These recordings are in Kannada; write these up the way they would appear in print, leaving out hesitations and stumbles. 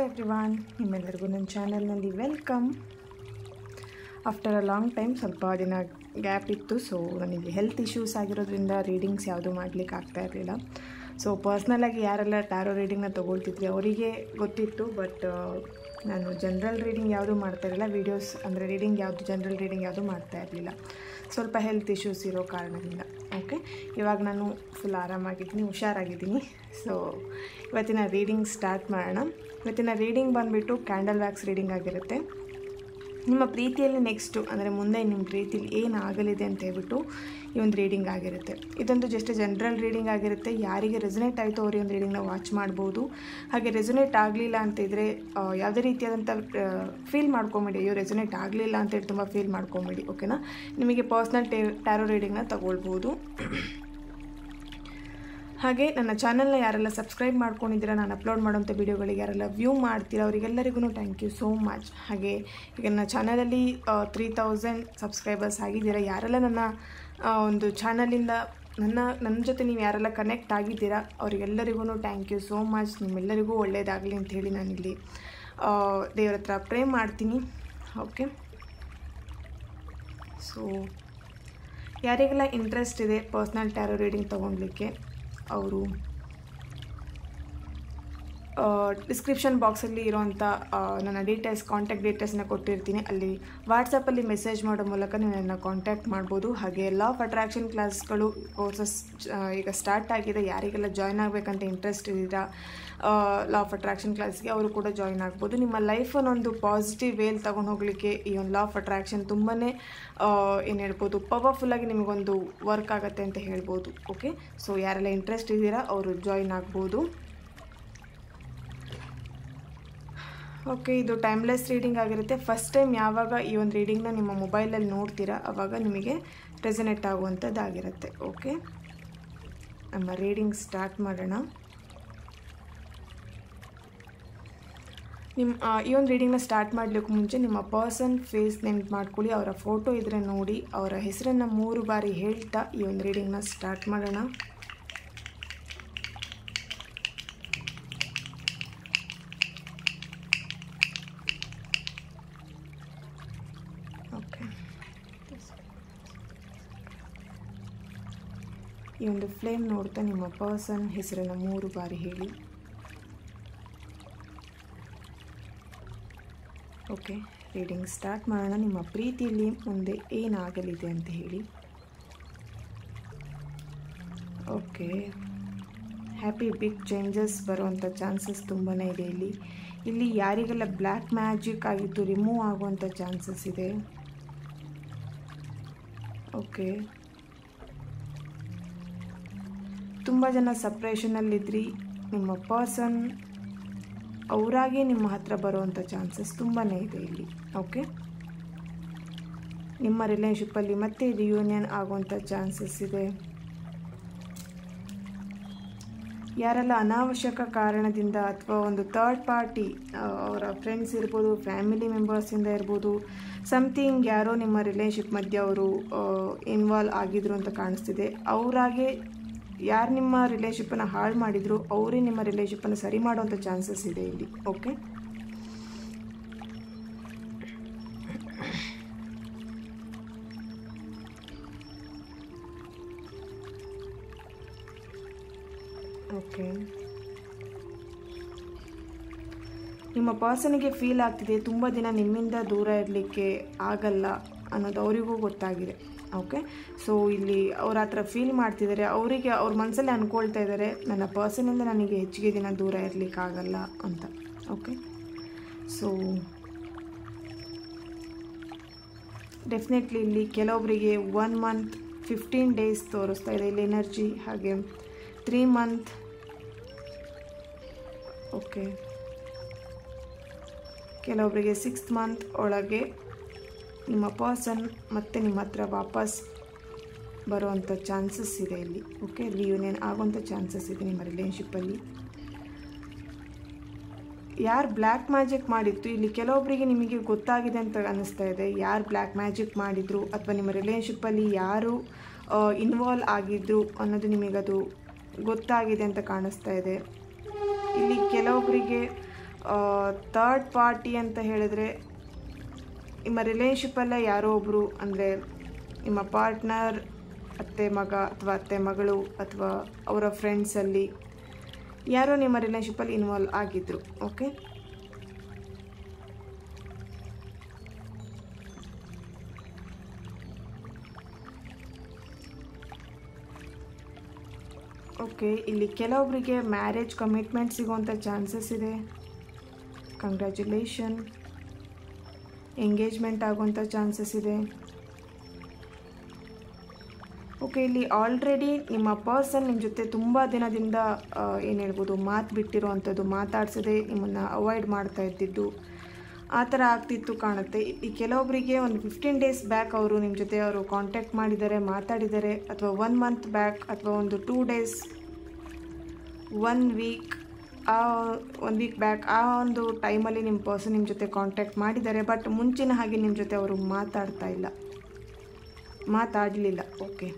ಹಲೋ ಎವ್ರಿವಾನ್, ನಿಮ್ಮೆಲ್ಲರಿಗೂ ನನ್ನ ಚಾನಲ್ನಲ್ಲಿ welcome. After a long time ಸ್ವಲ್ಪ ದಿನ ಗ್ಯಾಪ್ ಇತ್ತು. ಸೊ ನನಗೆ ಹೆಲ್ತ್ ಇಶ್ಯೂಸ್ ಆಗಿರೋದ್ರಿಂದ ರೀಡಿಂಗ್ಸ್ ಯಾವುದೂ ಮಾಡಲಿಕ್ಕೆ ಆಗ್ತಾ ಇರಲಿಲ್ಲ. ಸೊ ಪರ್ಸ್ನಲಾಗಿ ಯಾರೆಲ್ಲ ಟ್ಯಾರೋ ರೀಡಿಂಗ್ನ ತೊಗೊಳ್ತಿದ್ರಿ ಅವರಿಗೆ ಗೊತ್ತಿತ್ತು. ಬಟ್ ನಾನು ಜನರಲ್ ರೀಡಿಂಗ್ ಯಾವುದೂ ಮಾಡ್ತಾಯಿರಲಿಲ್ಲ. ವೀಡಿಯೋಸ್ ಅಂದರೆ ರೀಡಿಂಗ್ ಯಾವುದು, ಜನರಲ್ ರೀಡಿಂಗ್ ಯಾವುದೂ ಮಾಡ್ತಾ ಇರಲಿಲ್ಲ, ಸ್ವಲ್ಪ ಹೆಲ್ತ್ ಇಶ್ಯೂಸ್ ಇರೋ ಕಾರಣದಿಂದ. ಓಕೆ, ಇವಾಗ ನಾನು ಫುಲ್ ಆರಾಮಾಗಿದ್ದೀನಿ, ಹುಷಾರಾಗಿದ್ದೀನಿ. ಸೊ ಇವತ್ತಿನ ರೀಡಿಂಗ್ ಸ್ಟಾರ್ಟ್ ಮಾಡೋಣ. ಇವತ್ತಿನ ರೀಡಿಂಗ್ ಬಂದುಬಿಟ್ಟು ಕ್ಯಾಂಡಲ್ ವ್ಯಾಕ್ಸ್ ರೀಡಿಂಗ್ ಆಗಿರುತ್ತೆ. ನಿಮ್ಮ ಪ್ರೀತಿಯಲ್ಲಿ ನೆಕ್ಸ್ಟು ಅಂದರೆ ಮುಂದೆ ನಿಮ್ಮ ಪ್ರೀತಿಯಲ್ಲಿ ಏನಾಗಲಿದೆ ಅಂತ ಹೇಳ್ಬಿಟ್ಟು ಈ ಒಂದು ರೀಡಿಂಗ್ ಆಗಿರುತ್ತೆ. ಇದೊಂದು ಜಸ್ಟ್ ಜನರಲ್ ರೀಡಿಂಗ್ ಆಗಿರುತ್ತೆ. ಯಾರಿಗೆ ರೆಸೊನೇಟ್ ಆಯಿತು ಅವ್ರಿಗೆ ಒಂದು ರೀಡಿಂಗ್ನ ವಾಚ್ ಮಾಡ್ಬೋದು. ಹಾಗೆ ರೆಸೊನೇಟ್ ಆಗಲಿಲ್ಲ ಅಂತಿದ್ರೆ ಯಾವುದೇ ರೀತಿಯಾದಂಥ ಫೀಲ್ ಮಾಡ್ಕೊಂಬೇಡಿ, ಅಯ್ಯೋ ರೆಸೊನೇಟ್ ಆಗಲಿಲ್ಲ ಅಂತೇಳಿ ತುಂಬ ಫೀಲ್ ಮಾಡ್ಕೊಂಬೇಡಿ. ಓಕೆನಾ, ನಿಮಗೆ ಪರ್ಸ್ನಲ್ ಟ್ಯಾರೋ ರೀಡಿಂಗ್ನ ತಗೊಳ್ಬೋದು. ಹಾಗೆ ನನ್ನ ಚಾನಲ್ನ ಯಾರೆಲ್ಲ ಸಬ್ಸ್ಕ್ರೈಬ್ ಮಾಡ್ಕೊಂಡಿದ್ದೀರಾ, ನಾನು ಅಪ್ಲೋಡ್ ಮಾಡೋಂಥ ವೀಡಿಯೋಗಳಿಗೆ ಯಾರೆಲ್ಲ ವ್ಯೂ ಮಾಡ್ತೀರಾ ಅವರಿಗೆಲ್ಲರಿಗೂ ಥ್ಯಾಂಕ್ ಯು ಸೋ ಮಚ್. ಹಾಗೆ ಈಗ ನನ್ನ ಚಾನಲಲ್ಲಿ 3000 ಸಬ್ಸ್ಕ್ರೈಬರ್ಸ್ ಆಗಿದ್ದೀರಾ. ಯಾರೆಲ್ಲ ನನ್ನ ಒಂದು ಚಾನಲಿಂದ ನನ್ನ ಜೊತೆ ನೀವು ಯಾರೆಲ್ಲ ಕನೆಕ್ಟ್ ಆಗಿದ್ದೀರಾ ಅವರಿಗೆಲ್ಲರಿಗೂ ಥ್ಯಾಂಕ್ ಯು ಸೋ ಮಚ್. ನಿಮ್ಮೆಲ್ಲರಿಗೂ ಒಳ್ಳೆಯದಾಗಲಿ ಅಂಥೇಳಿ ನಾನಿಲ್ಲಿ ದೇವರ ಹತ್ರ ಪ್ರೇ ಮಾಡ್ತೀನಿ. ಓಕೆ, ಸೊ ಯಾರಿಗೆಲ್ಲ ಇಂಟ್ರೆಸ್ಟ್ ಇದೆ ಪರ್ಸ್ನಲ್ ಟ್ಯಾರೋ ರೀಡಿಂಗ್ ತೊಗೊಳ್ಲಿಕ್ಕೆ ಅವರು ಡಿಸ್ಕ್ರಿಪ್ಷನ್ ಬಾಕ್ಸಲ್ಲಿ ಇರೋವಂಥ ನನ್ನ ಡೀಟೇಲ್ಸ್, ಕಾಂಟ್ಯಾಕ್ಟ್ ಡೀಟೇಲ್ಸ್ನ ಕೊಟ್ಟಿರ್ತೀನಿ. ಅಲ್ಲಿ ವಾಟ್ಸಪ್ಪಲ್ಲಿ ಮೆಸೇಜ್ ಮಾಡೋ ಮೂಲಕ ನೀವು ನನ್ನ ಕಾಂಟ್ಯಾಕ್ಟ್ ಮಾಡ್ಬೋದು. ಹಾಗೆ ಲಾ ಆಫ್ ಅಟ್ರಾಕ್ಷನ್ ಕ್ಲಾಸ್ಗಳು ಕೋರ್ಸಸ್ ಈಗ ಸ್ಟಾರ್ಟ್ ಆಗಿದೆ. ಯಾರಿಗೆಲ್ಲ ಜಾಯ್ನ್ ಆಗಬೇಕಂತ ಇಂಟ್ರೆಸ್ಟ್ ಇದ್ದೀರಾ ಲಾ ಆಫ್ ಅಟ್ರಾಕ್ಷನ್ ಕ್ಲಾಸ್ಗೆ ಅವರು ಕೂಡ ಜಾಯ್ನ್ ಆಗ್ಬೋದು. ನಿಮ್ಮ ಲೈಫನ್ನೊಂದು ಪಾಸಿಟಿವ್ ವೇಲ್ ತೊಗೊಂಡು ಹೋಗಲಿಕ್ಕೆ ಈ ಒಂದು ಲಾ ಆಫ್ ಅಟ್ರಾಕ್ಷನ್ ತುಂಬಾ ಏನು ಹೇಳ್ಬೋದು, ಪವರ್ಫುಲ್ಲಾಗಿ ನಿಮಗೊಂದು ವರ್ಕ್ ಆಗುತ್ತೆ ಅಂತ ಹೇಳ್ಬೋದು. ಓಕೆ, ಸೊ ಯಾರೆಲ್ಲ ಇಂಟ್ರೆಸ್ಟ್ ಇದ್ದೀರಾ ಅವರು ಜಾಯ್ನ್ ಆಗ್ಬೋದು. ಓಕೆ, ಇದು ಟೈಮ್ಲೆಸ್ ರೀಡಿಂಗ್ ಆಗಿರುತ್ತೆ. ಫಸ್ಟ್ ಟೈಮ್ ಯಾವಾಗ ಈ ಒಂದು ರೀಡಿಂಗ್ನ ನಿಮ್ಮ ಮೊಬೈಲಲ್ಲಿ ನೋಡ್ತೀರಾ ಆವಾಗ ನಿಮಗೆ ರೆಸೊನೇಟ್ ಆಗುವಂಥದ್ದಾಗಿರುತ್ತೆ. ಓಕೆ, ನಮ್ಮ ರೀಡಿಂಗ್ ಸ್ಟಾರ್ಟ್ ಮಾಡೋಣ. ಈ ಒಂದು ರೀಡಿಂಗ್ನ ಸ್ಟಾರ್ಟ್ ಮಾಡಲಿಕ್ಕೂ ಮುಂಚೆ ನಿಮ್ಮ ಪರ್ಸನ್ ಫೇಸ್ ನೆನ್ಪು ಮಾಡ್ಕೊಳ್ಳಿ. ಅವರ ಫೋಟೋ ಇದ್ದರೆ ನೋಡಿ, ಅವರ ಹೆಸರನ್ನು 3 ಬಾರಿ ಹೇಳ್ತಾ ಈ ಒಂದು ರೀಡಿಂಗ್ನ ಸ್ಟಾರ್ಟ್ ಮಾಡೋಣ. ಓಕೆ, ಈ ಒಂದು ಫ್ಲೇಮ್ ನೋಡ್ತಾ ನಿಮ್ಮ ಪರ್ಸನ್ ಹೆಸರನ್ನು 3 ಬಾರಿ ಹೇಳಿ. ಓಕೆ, ರೀಡಿಂಗ್ ಸ್ಟಾರ್ಟ್ ಮಾಡೋಣ. ನಿಮ್ಮ ಪ್ರೀತಿಯಲ್ಲಿ ಮುಂದೆ ಏನಾಗಲಿದೆ ಅಂತ ಹೇಳಿ. ಓಕೆ, ಹ್ಯಾಪಿ ಬಿಗ್ ಚೇಂಜಸ್ ಬರುವಂಥ ಚಾನ್ಸಸ್ ತುಂಬಾ ಇದೆ ಇಲ್ಲಿ ಯಾರಿಗೆಲ್ಲ ಬ್ಲ್ಯಾಕ್ ಮ್ಯಾಜಿಕ್ ಆಗಿದ್ದು ರಿಮೂವ್ ಆಗುವಂಥ ಚಾನ್ಸಸ್ ಇದೆ. ಓಕೆ, ತುಂಬ ಜನ ಸಪ್ರೇಷನಲ್ಲಿದ್ರಿ. ನಿಮ್ಮ ಪರ್ಸನ್ ಅವರಾಗೆ ನಿಮ್ಮ ಹತ್ರ ಬರುವಂಥ ಚಾನ್ಸಸ್ ತುಂಬಾ ಇದೆ ಇಲ್ಲಿ. ಓಕೆ, ನಿಮ್ಮ ರಿಲೇಶನ್ಶಿಪ್ಪಲ್ಲಿ ಮತ್ತೆ ರಿಯೂನಿಯನ್ ಆಗುವಂಥ ಚಾನ್ಸಸ್ ಇದೆ. ಯಾರೆಲ್ಲ ಅನಾವಶ್ಯಕ ಕಾರಣದಿಂದ ಅಥವಾ ಒಂದು ಥರ್ಡ್ ಪಾರ್ಟಿ ಅವರ ಫ್ರೆಂಡ್ಸ್ ಇರ್ಬೋದು, ಫ್ಯಾಮಿಲಿ ಮೆಂಬರ್ಸಿಂದ ಇರ್ಬೋದು, ಸಮಥಿಂಗ್ ಯಾರೋ ನಿಮ್ಮ ರಿಲೇಶನ್ಶಿಪ್ ಮಧ್ಯೆ ಅವರು ಇನ್ವಾಲ್ವ್ ಆಗಿದ್ರು ಅಂತ ಕಾಣಿಸ್ತಿದೆ. ಅವರಾಗೆ ಯಾರು ನಿಮ್ಮ ರಿಲೇಶನ್ಶಿಪ್ಪನ್ನು ಹಾಳು ಮಾಡಿದ್ರು ಅವರೇ ನಿಮ್ಮ ರಿಲೇಶನ್ಶಿಪ್ಪನ್ನು ಸರಿ ಮಾಡುವಂಥ ಚಾನ್ಸಸ್ ಇದೆ ಇಲ್ಲಿ. ಓಕೆ, ಓಕೆ, ನಿಮ್ಮ ಪರ್ಸನಿಗೆ ಫೀಲ್ ಆಗ್ತಿದೆ ತುಂಬ ದಿನ ನಿಮ್ಮಿಂದ ದೂರ ಇರಲಿಕ್ಕೆ ಆಗಲ್ಲ ಅನ್ನೋದು ಅವರಿಗೂ ಗೊತ್ತಾಗಿದೆ. ಓಕೆ, ಸೊ ಇಲ್ಲಿ ಅವ್ರ ಹತ್ರ ಫೀಲ್ ಮಾಡ್ತಿದ್ದಾರೆ, ಅವರಿಗೆ ಅವ್ರ ಮನಸ್ಸಲ್ಲಿ ಅಂದ್ಕೊಳ್ತಾ ಇದ್ದಾರೆ ನನ್ನ ಪರ್ಸನಿಂದ ನನಗೆ ಹೆಚ್ಚಿಗೆ ದಿನ ದೂರ ಇರಲಿಕ್ಕಾಗಲ್ಲ ಅಂತ. ಓಕೆ, ಸೊ ಡೆಫಿನೆಟ್ಲಿ ಇಲ್ಲಿ ಕೆಲವೊಬ್ಬರಿಗೆ 1 ಮಂತ್ 15 ಡೇಸ್ ತೋರಿಸ್ತಾ ಇದೆ ಇಲ್ಲಿ ಎನರ್ಜಿ. ಹಾಗೆ 3 ಮಂತ್. ಓಕೆ, ಕೆಲವೊಬ್ಬರಿಗೆ 6th ಮಂತ್ ಒಳಗೆ ನಿಮ್ಮ ಪರ್ಸನ್ ಮತ್ತೆ ನಿಮ್ಮ ಹತ್ರ ವಾಪಸ್ ಬರುವಂಥ ಚಾನ್ಸಸ್ ಇದೆ ಇಲ್ಲಿ. ಓಕೆ, ರಿಯೂನಿಯನ್ ಆಗುವಂಥ ಚಾನ್ಸಸ್ ಇದೆ ನಿಮ್ಮ ರಿಲೇಶನ್ಶಿಪ್ಪಲ್ಲಿ. ಯಾರು ಬ್ಲ್ಯಾಕ್ ಮ್ಯಾಜಿಕ್ ಮಾಡಿತ್ತು ಇಲ್ಲಿ ಕೆಲವೊಬ್ಬರಿಗೆ ನಿಮಗೆ ಗೊತ್ತಾಗಿದೆ ಅಂತ ಅನ್ನಿಸ್ತಾ ಇದೆ. ಯಾರು ಬ್ಲ್ಯಾಕ್ ಮ್ಯಾಜಿಕ್ ಮಾಡಿದ್ರು ಅಥವಾ ನಿಮ್ಮ ರಿಲೇಶನ್ಶಿಪ್ಪಲ್ಲಿ ಯಾರು ಇನ್ವಾಲ್ವ್ ಆಗಿದ್ರು ಅನ್ನೋದು ನಿಮಗದು ಗೊತ್ತಾಗಿದೆ ಅಂತ ಕಾಣಿಸ್ತಾ ಇದೆ. ಇಲ್ಲಿ ಕೆಲವೊಬ್ಬರಿಗೆ ಥರ್ಡ್ ಪಾರ್ಟಿ ಅಂತ ಹೇಳಿದರೆ ನಿಮ್ಮ ರಿಲೇಷನ್ಶಿಪ್ಪಲ್ಲೇ ಯಾರೋ ಒಬ್ಬರು, ಅಂದರೆ ನಿಮ್ಮ ಪಾರ್ಟ್ನರ್, ಅತ್ತೆ ಮಗ ಅಥವಾ ಅತ್ತೆ ಮಗಳು ಅಥವಾ ಅವರ ಫ್ರೆಂಡ್ಸಲ್ಲಿ ಯಾರೋ ನಿಮ್ಮ ರಿಲೇಷನ್ಶಿಪ್ಪಲ್ಲಿ ಇನ್ವಾಲ್ವ್ ಆಗಿದ್ದರು. ಓಕೆ, ಓಕೆ, ಇಲ್ಲಿ ಕೆಲವೊಬ್ಬರಿಗೆ ಮ್ಯಾರೇಜ್ ಕಮಿಟ್ಮೆಂಟ್ ಸಿಗುವಂಥ ಚಾನ್ಸಸ್ ಇದೆ. ಕಂಗ್ರ್ಯಾಚುಲೇಷನ್. ಎಂಗೇಜ್ಮೆಂಟ್ ಆಗುವಂಥ ಚಾನ್ಸಸ್ ಇದೆ. ಓಕೆ, ಇಲ್ಲಿ ಆಲ್ರೆಡಿ ನಿಮ್ಮ ಪರ್ಸನ್ ನಿಮ್ಮ ಜೊತೆ ತುಂಬ ದಿನದಿಂದ ಏನು ಹೇಳ್ಬೋದು, ಮಾತು ಬಿಟ್ಟಿರೋವಂಥದ್ದು, ಮಾತಾಡ್ಸೋದೇ ನಿಮ್ಮನ್ನು ಅವಾಯ್ಡ್ ಮಾಡ್ತಾ ಇದ್ದಿದ್ದು, ಆ ಥರ ಆಗ್ತಿತ್ತು ಕಾಣುತ್ತೆ. ಈ ಕೆಲವೊಬ್ಬರಿಗೆ ಒಂದು 15 ಡೇಸ್ ಬ್ಯಾಕ್ ಅವರು ನಿಮ್ಮ ಜೊತೆ ಅವರು ಕಾಂಟ್ಯಾಕ್ಟ್ ಮಾಡಿದ್ದಾರೆ, ಮಾತಾಡಿದ್ದಾರೆ, ಅಥವಾ 1 ಮಂತ್ ಬ್ಯಾಕ್ ಅಥವಾ ಒಂದು 2 ಡೇಸ್, 1 ವೀಕ್ ಬ್ಯಾಕ್ ಆ ಒಂದು ಟೈಮಲ್ಲಿ ನಿಮ್ಮ ಪರ್ಸನ್ ನಿಮ್ಮ ಜೊತೆ ಕಾಂಟ್ಯಾಕ್ಟ್ ಮಾಡಿದ್ದಾರೆ. ಬಟ್ ಮುಂಚಿನ ಹಾಗೆ ನಿಮ್ಮ ಜೊತೆ ಅವರು ಮಾತಾಡಲಿಲ್ಲ. ಓಕೆ,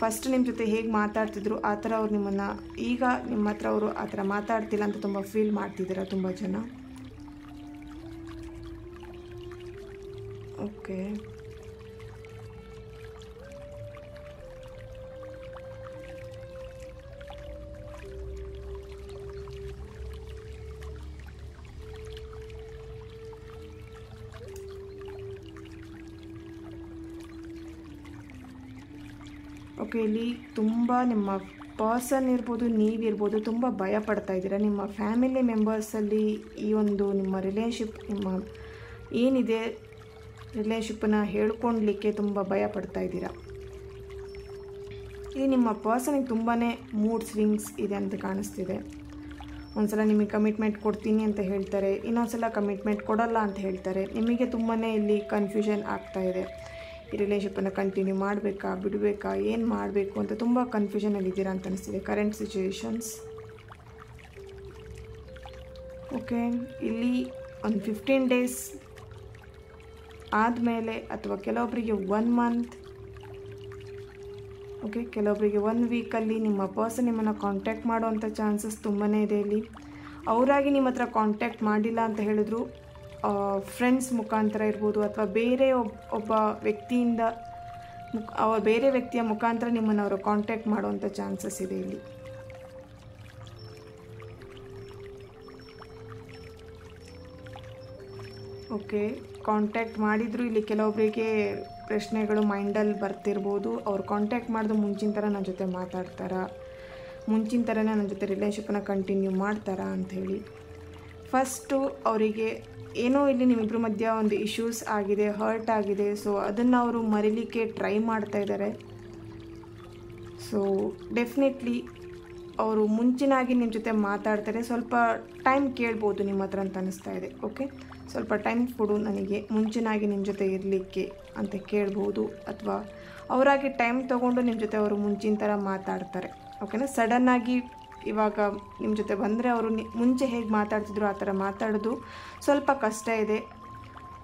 ಫಸ್ಟ್ ನಿಮ್ಮ ಜೊತೆ ಹೇಗೆ ಮಾತಾಡ್ತಿದ್ರು ಆ ಥರ ಅವ್ರು ನಿಮ್ಮನ್ನು ಈಗ ನಿಮ್ಮ ಹತ್ರ ಅವರು ಆ ಥರ ಮಾತಾಡ್ತಿಲ್ಲ ಅಂತ ತುಂಬ ಫೀಲ್ ಮಾಡ್ತಿದ್ದೀರಾ ತುಂಬ ಜನ. ಓಕೆ, ಓಕೆ, ಇಲ್ಲಿ ತುಂಬ ನಿಮ್ಮ ಪರ್ಸನ್ ಇರ್ಬೋದು, ನೀವಿರ್ಬೋದು, ತುಂಬ ಭಯ ಪಡ್ತಾ ಇದ್ದೀರಾ. ನಿಮ್ಮ ಫ್ಯಾಮಿಲಿ ಮೆಂಬರ್ಸಲ್ಲಿ ಈ ಒಂದು ನಿಮ್ಮ ರಿಲೇಷನ್ಶಿಪ್, ನಿಮ್ಮ ಏನಿದೆ ರಿಲೇಷನ್ಶಿಪ್ಪನ್ನು ಹೇಳ್ಕೊಳ್ಲಿಕ್ಕೆ ತುಂಬ ಭಯ ಪಡ್ತಾ ಇದ್ದೀರಾ. ಈ ನಿಮ್ಮ ಪರ್ಸನಿಗೆ ತುಂಬಾ ಮೂಡ್ ಸ್ವಿಂಗ್ಸ್ ಇದೆ ಅಂತ ಕಾಣಿಸ್ತಿದೆ. ಒಂದು ಸಲ ನಿಮಗೆ ಕಮಿಟ್ಮೆಂಟ್ ಕೊಡ್ತೀನಿ ಅಂತ ಹೇಳ್ತಾರೆ, ಇನ್ನೊಂದು ಸಲ ಕಮಿಟ್ಮೆಂಟ್ ಕೊಡಲ್ಲ ಅಂತ ಹೇಳ್ತಾರೆ. ನಿಮಗೆ ತುಂಬಾ ಇಲ್ಲಿ ಕನ್ಫ್ಯೂಷನ್ ಆಗ್ತಾ ಇದೆ. ಈ ರಿಲೇಷನ್ಶಿಪ್ಪನ್ನು ಕಂಟಿನ್ಯೂ ಮಾಡಬೇಕಾ, ಬಿಡಬೇಕಾ, ಏನು ಮಾಡಬೇಕು ಅಂತ ತುಂಬ ಕನ್ಫ್ಯೂಷನಲ್ಲಿದ್ದೀರಾ ಅಂತ ಅನಿಸ್ತಿದೆ ಕರೆಂಟ್ ಸಿಚುವೇಶನ್ಸ್. ಓಕೆ, ಇಲ್ಲಿ ಒಂದು 15 ಡೇಸ್ ಆದಮೇಲೆ ಅಥವಾ ಕೆಲವೊಬ್ಬರಿಗೆ 1 ಮಂತ್, ಓಕೆ, ಕೆಲವೊಬ್ಬರಿಗೆ 1 ವೀಕಲ್ಲಿ ನಿಮ್ಮ ಪರ್ಸನ್ ನಿಮ್ಮನ್ನು ಕಾಂಟ್ಯಾಕ್ಟ್ ಮಾಡುವಂಥ ಚಾನ್ಸಸ್ ತುಂಬಾ ಇದೆ. ಇಲ್ಲಿ ಅವರಾಗಿ ನಿಮ್ಮ ಹತ್ರ ಕಾಂಟ್ಯಾಕ್ಟ್ ಮಾಡಿಲ್ಲ ಅಂತ ಹೇಳಿದ್ರು, ಫ್ರೆಂಡ್ಸ್ ಮುಖಾಂತರ ಇರ್ಬೋದು ಅಥವಾ ಬೇರೆ ಒಬ್ಬ ವ್ಯಕ್ತಿಯಿಂದ ಬೇರೆ ವ್ಯಕ್ತಿಯ ಮುಖಾಂತರ ನಿಮ್ಮನ್ನು ಅವರು ಕಾಂಟ್ಯಾಕ್ಟ್ ಮಾಡುವಂಥ ಚಾನ್ಸಸ್ ಇದೆ ಇಲ್ಲಿ. ಓಕೆ, ಕಾಂಟ್ಯಾಕ್ಟ್ ಮಾಡಿದ್ರು ಇಲ್ಲಿ ಕೆಲವೊಬ್ಬರಿಗೆ ಪ್ರಶ್ನೆಗಳು ಮೈಂಡಲ್ಲಿ ಬರ್ತಿರ್ಬೋದು. ಅವ್ರು ಕಾಂಟ್ಯಾಕ್ಟ್ ಮಾಡಿದ್ರು ಮುಂಚಿನ ಥರ ನನ್ನ ಜೊತೆ ಮಾತಾಡ್ತಾರಾ, ಮುಂಚಿನ ಥರನೇ ನನ್ನ ಜೊತೆ ರಿಲೇಷನ್ಶಿಪ್ಪನ್ನ ಕಂಟಿನ್ಯೂ ಮಾಡ್ತಾರಾ ಅಂಥೇಳಿ. ಫಸ್ಟು ಅವರಿಗೆ ಏನೋ ಇಲ್ಲಿ ನಿಮ್ಮಿಬ್ಬರ ಮಧ್ಯ ಒಂದು ಇಶ್ಯೂಸ್ ಆಗಿದೆ, ಹರ್ಟ್ ಆಗಿದೆ. ಸೊ ಅದನ್ನು ಅವರು ಮರಿಲಿಕ್ಕೆ ಟ್ರೈ ಮಾಡ್ತಾ ಇದ್ದಾರೆ. ಸೊ ಡೆಫಿನೆಟ್ಲಿ ಅವರು ಮುಂಚಿನಾಗಿ ನಿಮ್ಮ ಜೊತೆ ಮಾತಾಡ್ತಾರೆ. ಸ್ವಲ್ಪ ಟೈಮ್ ಕೇಳ್ಬೋದು ನಿಮ್ಮ ಹತ್ರ ಅಂತ ಅನ್ನಿಸ್ತಾ ಇದೆ. ಓಕೆ, ಸ್ವಲ್ಪ ಟೈಮ್ ಕೊಡು ನನಗೆ ಮುಂಚಿನಾಗಿ ನಿಮ್ಮ ಜೊತೆ ಇರಲಿಕ್ಕೆ ಅಂತ ಕೇಳ್ಬೋದು. ಅಥವಾ ಅವರಾಗಿ ಟೈಮ್ ತೊಗೊಂಡು ನಿಮ್ಮ ಜೊತೆ ಅವರು ಮುಂಚಿನ ಥರ ಮಾತಾಡ್ತಾರೆ. ಓಕೆನಾ, ಸಡನ್ನಾಗಿ ಇವಾಗ ನಿಮ್ಮ ಜೊತೆ ಬಂದರೆ ಅವರು ಮುಂಚೆ ಹೇಗೆ ಮಾತಾಡ್ತಿದ್ರು ಆ ಥರ ಮಾತಾಡೋದು ಸ್ವಲ್ಪ ಕಷ್ಟ ಇದೆ.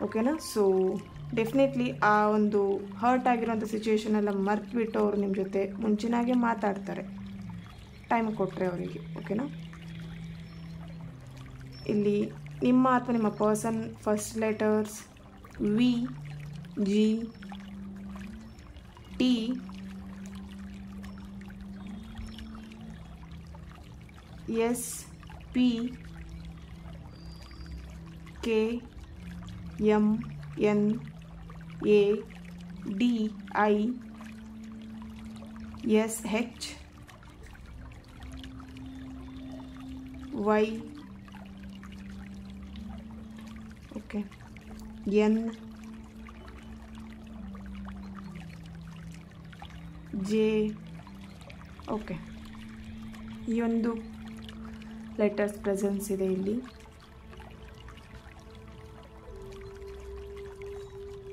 ಓಕೆನಾ, ಸೊ ಡೆಫಿನೆಟ್ಲಿ ಆ ಒಂದು ಹರ್ಟ್ ಆಗಿರೋಂಥ ಸಿಚುವೇಷನೆಲ್ಲ ಮರೆತುಬಿಟ್ಟು ಅವರು ನಿಮ್ಮ ಜೊತೆ ಮುಂಚಿನಾಗೆ ಮಾತಾಡ್ತಾರೆ, ಟೈಮ್ ಕೊಟ್ಟರೆ ಅವರಿಗೆ. ಓಕೆನಾ, ಇಲ್ಲಿ ನಿಮ್ಮ ಅಥವಾ ನಿಮ್ಮ person first letters V, G, T, S, P, K, M, N, A, D, I, S, H, Y, okay, N, J. Okay, ಈ ಒಂದು ಲೆಟರ್ಸ್ ಪ್ರೆಸೆನ್ಸ್ ಇದೆ ಇಲ್ಲಿ.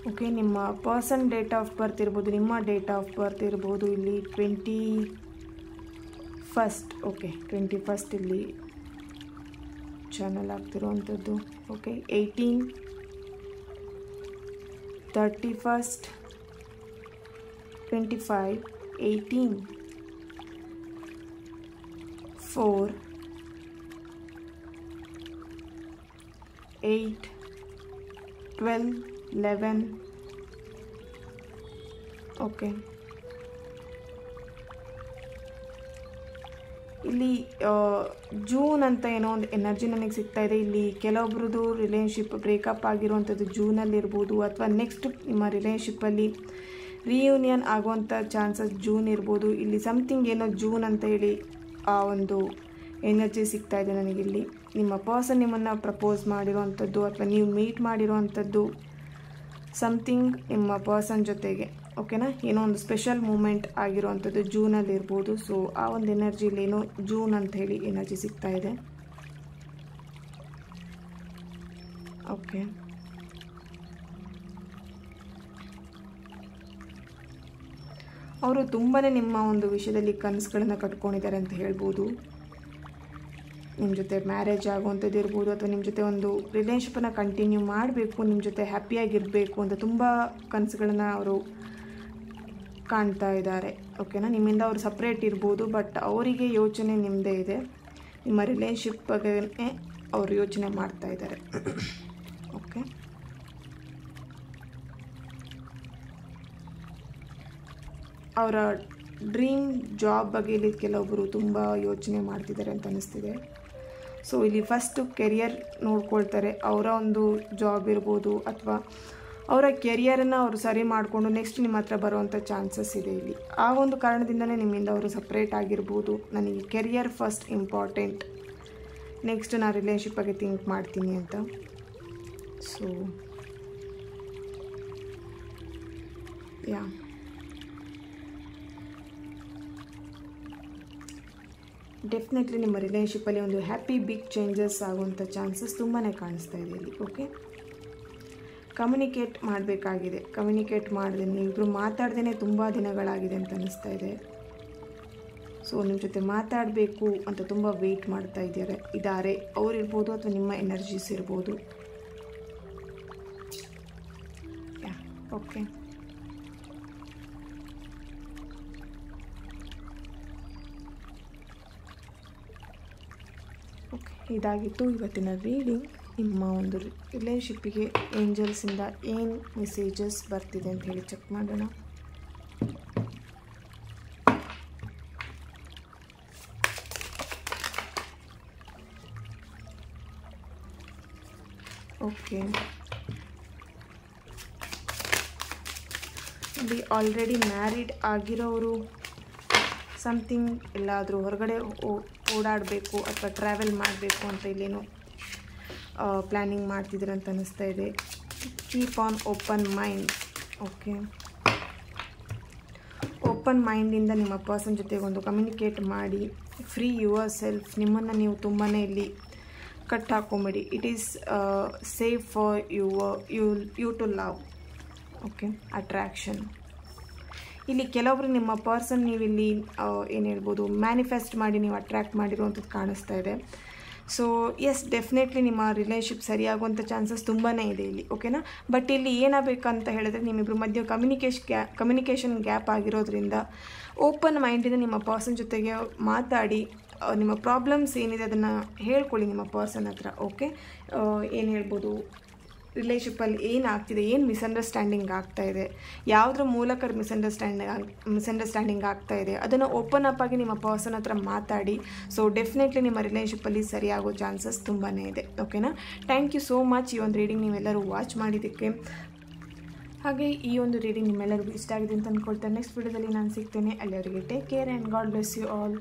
ಓಕೆ, ನಿಮ್ಮ ಪರ್ಸನ್ ಡೇಟ್ ಆಫ್ ಬರ್ತ್ ಇರ್ಬೋದು, ನಿಮ್ಮ ಡೇಟ್ ಆಫ್ ಬರ್ತ್ ಇರ್ಬೋದು. ಇಲ್ಲಿ 21st. ಓಕೆ, 21st ಇಲ್ಲಿ ಚಾನಲ್ ಆಗ್ತಿರುವಂಥದ್ದು. Okay, 18, 31st, 25, 18, 4, 8, 12, 11. ಓಕೆ, ಇಲ್ಲಿ ಜೂನ್ ಅಂತ ಏನೋ ಒಂದು ಎನರ್ಜಿ ನನಗೆ ಸಿಗ್ತಾ ಇದೆ. ಇಲ್ಲಿ ಕೆಲವೊಬ್ರದ್ದು ರಿಲೇಷನ್ಶಿಪ್ ಬ್ರೇಕಪ್ ಆಗಿರುವಂಥದ್ದು ಜೂನಲ್ಲಿರ್ಬೋದು, ಅಥವಾ ನೆಕ್ಸ್ಟ್ ನಿಮ್ಮ ರಿಲೇಷನ್ಶಿಪ್ಪಲ್ಲಿ ರಿಯೂನಿಯನ್ ಆಗುವಂಥ ಚಾನ್ಸಸ್ ಜೂನ್ ಇರ್ಬೋದು. ಇಲ್ಲಿ ಸಮಥಿಂಗ್ ಏನೋ ಜೂನ್ ಅಂತ ಹೇಳಿ ಆ ಒಂದು ಎನರ್ಜಿ ಸಿಗ್ತಾ ಇದೆ ನನಗಿಲ್ಲಿ. ನಿಮ್ಮ ಪರ್ಸನ್ ನಿಮ್ಮನ್ನು ಪ್ರಪೋಸ್ ಮಾಡಿರುವಂಥದ್ದು ಅಥವಾ ನೀವು ಮೀಟ್ ಮಾಡಿರುವಂಥದ್ದು ಸಮಥಿಂಗ್ ನಿಮ್ಮ ಪರ್ಸನ್ ಜೊತೆಗೆ, ಓಕೆನಾ, ಏನೋ ಒಂದು ಸ್ಪೆಷಲ್ ಮೂಮೆಂಟ್ ಆಗಿರುವಂಥದ್ದು ಜೂನಲ್ಲಿ ಇರ್ಬೋದು. ಸೊ ಆ ಒಂದು ಎನರ್ಜಿಲಿ ಏನೋ ಜೂನ್ ಅಂತ ಹೇಳಿ ಎನರ್ಜಿ ಸಿಗ್ತಾ ಇದೆ. ಓಕೆ, ಅವರು ತುಂಬಾ ನಿಮ್ಮ ಒಂದು ವಿಷಯದಲ್ಲಿ ಕನಸುಗಳನ್ನು ಕಟ್ಕೊಂಡಿದ್ದಾರೆ ಅಂತ ಹೇಳ್ಬೋದು. ನಿಮ್ಮ ಜೊತೆ ಮ್ಯಾರೇಜ್ ಆಗುವಂಥದ್ದು ಇರ್ಬೋದು, ಅಥವಾ ನಿಮ್ಮ ಜೊತೆ ಒಂದು ರಿಲೇಷನ್ಶಿಪ್ಪನ್ನು ಕಂಟಿನ್ಯೂ ಮಾಡಬೇಕು, ನಿಮ್ಮ ಜೊತೆ ಹ್ಯಾಪಿಯಾಗಿರಬೇಕು ಅಂತ ತುಂಬ ಕನಸುಗಳನ್ನು ಅವರು ಕಾಣ್ತಾ ಇದ್ದಾರೆ. ಓಕೆನಾ, ನಿಮ್ಮಿಂದ ಅವರು ಸಪ್ರೇಟ್ ಇರ್ಬೋದು, ಬಟ್ ಅವರಿಗೆ ಯೋಚನೆ ನಿಮ್ಮದೇ ಇದೆ. ನಿಮ್ಮ ರಿಲೇಷನ್ಶಿಪ್ ಬಗ್ಗೆ ಅವರು ಯೋಚನೆ ಮಾಡ್ತಾ ಇದ್ದಾರೆ. ಓಕೆ, ಅವರ ಡ್ರೀಮ್ ಜಾಬ್ ಬಗ್ಗೆ ಇಲ್ಲಿ ಕೆಲವೊಬ್ಬರು ತುಂಬ ಯೋಚನೆ ಮಾಡ್ತಿದ್ದಾರೆ ಅಂತ ಅನ್ನಿಸ್ತಿದೆ. ಸೊ ಇಲ್ಲಿ ಫಸ್ಟು ಕೆರಿಯರ್ ನೋಡ್ಕೊಳ್ತಾರೆ. ಅವರ ಒಂದು ಜಾಬ್ ಇರ್ಬೋದು, ಅಥವಾ ಅವರ ಕೆರಿಯರನ್ನು ಅವರು ಸರಿ ಮಾಡಿಕೊಂಡು ನೆಕ್ಸ್ಟ್ ನಿಮ್ಮ ಹತ್ರ ಬರುವಂಥ ಚಾನ್ಸಸ್ ಇದೆ ಇಲ್ಲಿ. ಆ ಒಂದು ಕಾರಣದಿಂದಲೇ ನಿಮ್ಮಿಂದ ಅವರು ಸಪ್ರೇಟ್ ಆಗಿರ್ಬೋದು. ನನಗೆ ಕೆರಿಯರ್ ಫಸ್ಟ್ ಇಂಪಾರ್ಟೆಂಟ್, ನೆಕ್ಸ್ಟ್ ನಾನು ರಿಲೇಷನ್ಶಿಪ್ ಬಗ್ಗೆ ಥಿಂಕ್ ಮಾಡ್ತೀನಿ ಅಂತ. ಸೊ ಯಾ, ಡೆಫಿನೆಟ್ಲಿ ನಿಮ್ಮ ರಿಲೇಷನ್ಶಿಪ್ಪಲ್ಲಿ ಒಂದು ಹ್ಯಾಪಿ ಬಿಗ್ ಚೇಂಜಸ್ ಆಗುವಂಥ ಚಾನ್ಸಸ್ ತುಂಬಾ ಕಾಣಿಸ್ತಾ ಇದೆ ಇಲ್ಲಿ. ಓಕೆ, ಕಮ್ಯುನಿಕೇಟ್ ಮಾಡಬೇಕಾಗಿದೆ. ಕಮ್ಯುನಿಕೇಟ್ ಮಾಡಿದೆ, ನೀವಿಬ್ಬರು ಮಾತಾಡ್ದೇ ತುಂಬ ದಿನಗಳಾಗಿದೆ ಅಂತ ಅನ್ನಿಸ್ತಾ ಇದೆ. ಸೊ ನಿಮ್ಮ ಜೊತೆ ಮಾತಾಡಬೇಕು ಅಂತ ತುಂಬ ವೆಯ್ಟ್ ಮಾಡ್ತಾ ಇದ್ದಾರೆ. ಅವರಿರ್ಬೋದು ಅಥವಾ ನಿಮ್ಮ ಎನರ್ಜೀಸ್ ಇರ್ಬೋದು. ಯಾ, ಓಕೆ, ಓಕೆ, ಇದಾಗಿತ್ತು ಇವತ್ತಿನ ರೀಡಿಂಗ್. ನಿಮ್ಮ ಒಂದು ರಿಲೇಷನ್ಶಿಪ್ಪಿಗೆ ಏಂಜಲ್ಸಿಂದ ಏನು ಮೆಸೇಜಸ್ ಬರ್ತಿದೆ ಅಂತ ಹೇಳಿ ಚೆಕ್ ಮಾಡೋಣ. ಓಕೆ, ಇಲ್ಲಿ ಆಲ್ರೆಡಿ ಮ್ಯಾರಿಡ್ ಆಗಿರೋರು ಸಮಥಿಂಗ್ ಎಲ್ಲಾದರೂ ಹೊರಗಡೆ ಓಡಾಡಬೇಕು ಅಥವಾ ಟ್ರಾವೆಲ್ ಮಾಡಬೇಕು ಅಂತ ಇಲ್ಲೇನೋ ಪ್ಲ್ಯಾನಿಂಗ್ ಮಾಡ್ತಿದ್ರು ಅಂತ ಅನ್ನಿಸ್ತಾ ಇದೆ. Keep on open mind. Okay, open ಮೈಂಡಿಂದ ನಿಮ್ಮ ಪರ್ಸನ್ ಜೊತೆಗೆ ಒಂದು ಕಮ್ಯುನಿಕೇಟ್ ಮಾಡಿ, ಫ್ರೀ ಯುವರ್ ಸೆಲ್ಫ್. ನಿಮ್ಮನ್ನು ನೀವು ತುಂಬಾ ಇಲ್ಲಿ ಕಟ್ ಹಾಕೊಂಬಿಡಿ. It is safe for you to love. Okay, attraction. ಇಲ್ಲಿ ಕೆಲವೊಬ್ರು ನಿಮ್ಮ ಪರ್ಸನ್ ನೀವಿಲ್ಲಿ ಏನು ಹೇಳ್ಬೋದು, ಮ್ಯಾನಿಫೆಸ್ಟ್ ಮಾಡಿ ನೀವು ಅಟ್ರ್ಯಾಕ್ಟ್ ಮಾಡಿರುವಂಥದ್ದು ಕಾಣಿಸ್ತಾ ಇದೆ. ಸೊ ಎಸ್, ಡೆಫಿನೆಟ್ಲಿ ನಿಮ್ಮ ರಿಲೇಷನ್ಶಿಪ್ ಸರಿಯಾಗುವಂಥ ಚಾನ್ಸಸ್ ತುಂಬಾ ಇದೆ ಇಲ್ಲಿ. ಓಕೆನಾ, ಬಟ್ ಇಲ್ಲಿ ಏನಾಗಬೇಕಂತ ಹೇಳಿದ್ರೆ ನಿಮ್ಮಿಬ್ಬರ ಮಧ್ಯೆ ಕಮ್ಯುನಿಕೇಷನ್ ಗ್ಯಾಪ್ ಆಗಿರೋದ್ರಿಂದ ಓಪನ್ ಮೈಂಡಿಂದ ನಿಮ್ಮ ಪರ್ಸನ್ ಜೊತೆಗೆ ಮಾತಾಡಿ, ನಿಮ್ಮ ಪ್ರಾಬ್ಲಮ್ಸ್ ಏನಿದೆ ಅದನ್ನು ಹೇಳ್ಕೊಳ್ಳಿ ನಿಮ್ಮ ಪರ್ಸನ್ ಹತ್ರ. ಓಕೆ, ಏನು ಹೇಳ್ಬೋದು, ರಿಲೇಷನ್ಶಿಪ್ಪಲ್ಲಿ ಏನಾಗ್ತಿದೆ, ಏನು ಮಿಸ್ಅಂಡರ್ಸ್ಟ್ಯಾಂಡಿಂಗ್ ಆಗ್ತಾಯಿದೆ, ಯಾವುದ್ರ ಮೂಲಕ ಮಿಸ್ಅಂಡರ್ಸ್ಟ್ಯಾಂಡಿಂಗ್ ಆಗ್ತಾಯಿದೆ, ಅದನ್ನು ಓಪನ್ ಅಪ್ ಆಗಿ ನಿಮ್ಮ ಪರ್ಸನ್ ಹತ್ರ ಮಾತಾಡಿ. ಸೊ ಡೆಫಿನೆಟ್ಲಿ ನಿಮ್ಮ ರಿಲೇಷನ್ಶಿಪ್ಪಲ್ಲಿ ಸರಿಯಾಗೋ ಚಾನ್ಸಸ್ ತುಂಬಾ ಇದೆ. ಓಕೆನಾ, ಥ್ಯಾಂಕ್ ಯು ಸೋ ಮಚ್ ಈ ಒಂದು ರೀಡಿಂಗ್ ನೀವೆಲ್ಲರೂ ವಾಚ್ ಮಾಡಿದ್ದಕ್ಕೆ. ಹಾಗೆ ಈ ಒಂದು ರೀಡಿಂಗ್ ನಿಮ್ಮೆಲ್ಲರಿಗೂ ಇಷ್ಟ ಆಗಿದೆ ಅಂತ ಅಂದ್ಕೊಳ್ತೇನೆ. ನೆಕ್ಸ್ಟ್ ವಿಡಿಯೋದಲ್ಲಿ ನಾನು ಸಿಗ್ತೇನೆ. ಅಲ್ಲಿವರೆಗೆ take care and God bless you all.